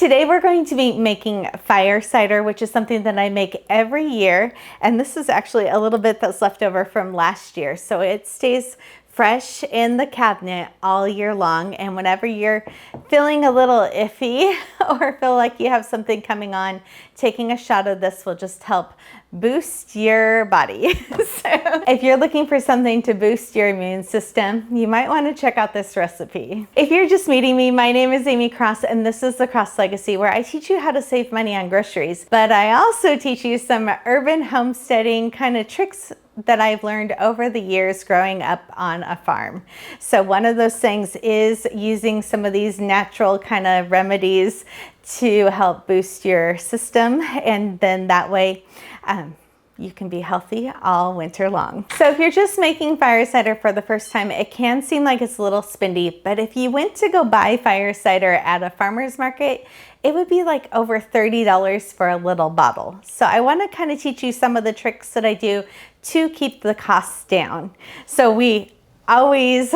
Today we're going to be making fire cider, which is something that I make every year. And this is actually a little bit that's left over from last year. So it stays fresh in the cabinet all year long. And whenever you're feeling a little iffy or feel like you have something coming on, taking a shot of this will just help boost your body. So if you're looking for something to boost your immune system, you might want to check out this recipe. If you're just meeting me, my name is 𝐂𝐎𝐋𝐿 and this is the 𝐂𝐎𝐍𝑒 Legacy, where I teach you how to save money on groceries, but I also teach you some urban homesteading kind of tricks that I've learned over the years growing up on a farm. So one of those things is using some of these natural kind of remedies to help boost your system, and then that way you can be healthy all winter long. So if you're just making fire cider for the first time, it can seem like it's a little spendy, but if you went to go buy fire cider at a farmer's market, it would be like over $30 for a little bottle. So I want to kind of teach you some of the tricks that I do to keep the costs down. So we always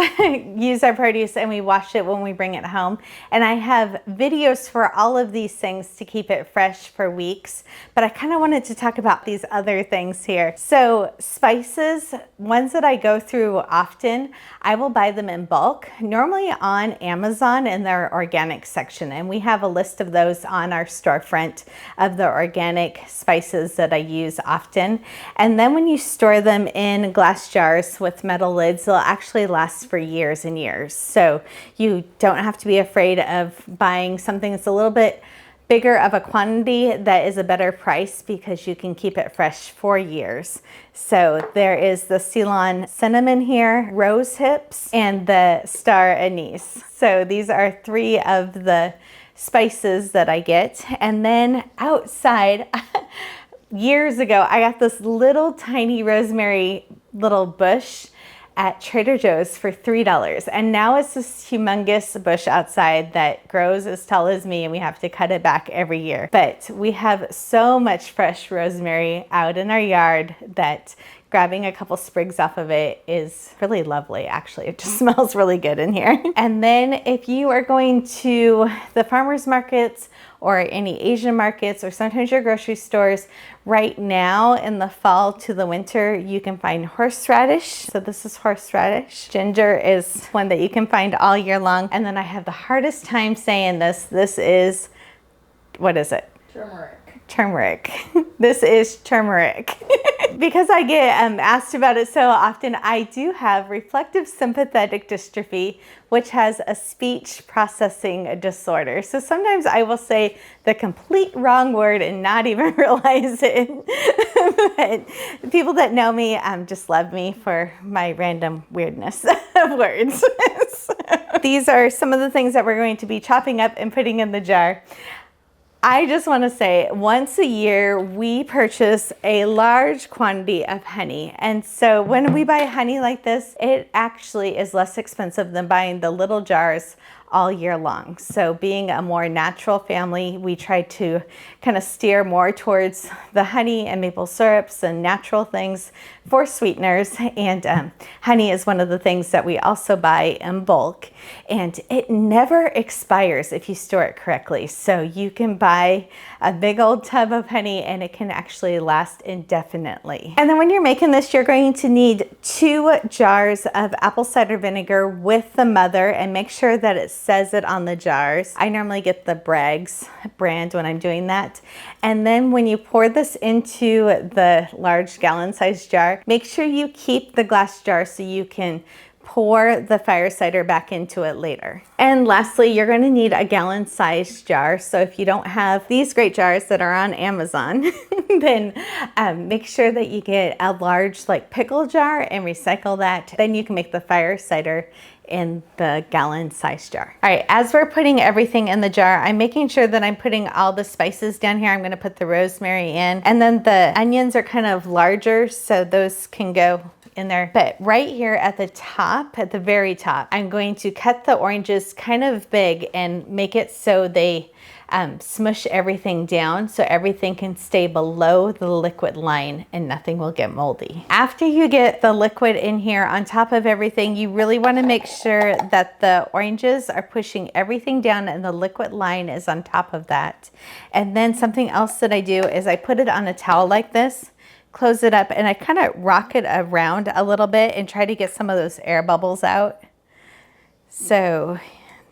use our produce and we wash it when we bring it home. And I have videos for all of these things to keep it fresh for weeks, but I kind of wanted to talk about these other things here. So spices, ones that I go through often, I will buy them in bulk, normally on Amazon in their organic section. And we have a list of those on our storefront of the organic spices that I use often. And then when you store them in glass jars with metal lids, they'll actually last for years and years. So you don't have to be afraid of buying something that's a little bit bigger of a quantity that is a better price, because you can keep it fresh for years. So there is the Ceylon cinnamon here, rose hips, and the star anise. So these are three of the spices that I get. And then outside, years ago, I got this little tiny rosemary little bush at Trader Joe's for $3. And now it's this humongous bush outside that grows as tall as me, and we have to cut it back every year. But we have so much fresh rosemary out in our yard that grabbing a couple sprigs off of it is really lovely. Actually, it just smells really good in here. And then if you are going to the farmers markets or any Asian markets, or sometimes your grocery stores, right now in the fall to the winter, you can find horseradish. So this is horseradish. Ginger is one that you can find all year long. And then I have the hardest time saying this. This is, what is it? Turmeric. Turmeric. This is turmeric. Because I get asked about it so often, I do have reflective sympathetic dystrophy, which has a speech processing disorder. So sometimes I will say the complete wrong word and not even realize it. But people that know me just love me for my random weirdness of words. So these are some of the things that we're going to be chopping up and putting in the jar. I just want to say, once a year, we purchase a large quantity of honey. And so when we buy honey like this, it actually is less expensive than buying the little jars all year long. So being a more natural family, we try to kind of steer more towards the honey and maple syrups and natural things for sweeteners. And honey is one of the things that we also buy in bulk. And it never expires if you store it correctly. So you can buy a big old tub of honey and it can actually last indefinitely. And then when you're making this, you're going to need 2 jars of apple cider vinegar with the mother, and make sure that it says it on the jars. I normally get the Bragg's brand when I'm doing that. And then when you pour this into the large gallon-sized jar, make sure you keep the glass jar so you can pour the fire cider back into it later. And lastly, you're going to need a gallon-sized jar. So if you don't have these great jars that are on Amazon, then make sure that you get a large like pickle jar and recycle that. Then you can make the fire cider in the gallon-sized jar. All right, as we're putting everything in the jar, I'm making sure that I'm putting all the spices down here. I'm going to put the rosemary in, and then the onions are kind of larger, so those can go in there. But right here at the top, at the very top, I'm going to cut the oranges kind of big and make it so they smush everything down so everything can stay below the liquid line and nothing will get moldy. After you get the liquid in here on top of everything, you really want to make sure that the oranges are pushing everything down and the liquid line is on top of that. And then something else that I do is I put it on a towel like this, close it up, and I kind of rock it around a little bit and try to get some of those air bubbles out. So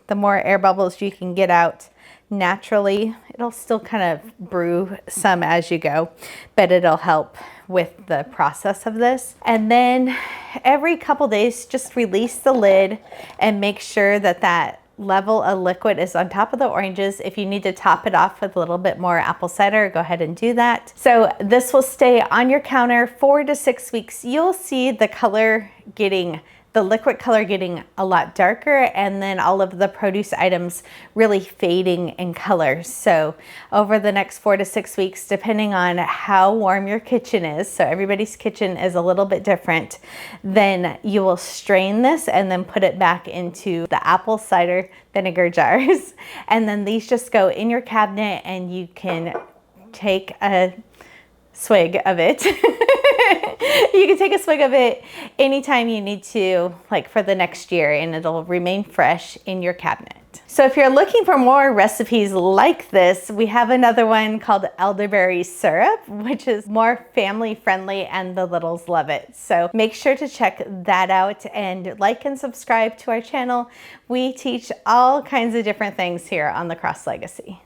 the more air bubbles you can get out naturally, it'll still kind of brew some as you go, but it'll help with the process of this. And then every couple days, just release the lid and make sure that that level of liquid is on top of the oranges. If you need to top it off with a little bit more apple cider, go ahead and do that. So this will stay on your counter 4 to 6 weeks. You'll see the color getting, the liquid color getting a lot darker, and then all of the produce items really fading in color. So over the next 4 to 6 weeks, depending on how warm your kitchen is, so everybody's kitchen is a little bit different, then you will strain this and then put it back into the apple cider vinegar jars. And then these just go in your cabinet and you can take a swig of it. You can take a swig of it anytime you need to, like for the next year, and it'll remain fresh in your cabinet. So if you're looking for more recipes like this, we have another one called elderberry syrup, which is more family friendly and the littles love it. So make sure to check that out and like and subscribe to our channel. We teach all kinds of different things here on the Cross Legacy.